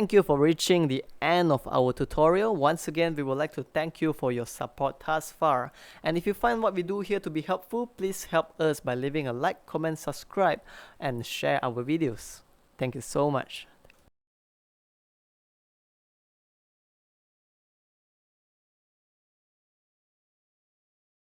Thank you for reaching the end of our tutorial. Once again, we would like to thank you for your support thus far. And if you find what we do here to be helpful, please help us by leaving a like, comment, subscribe, and share our videos. Thank you so much.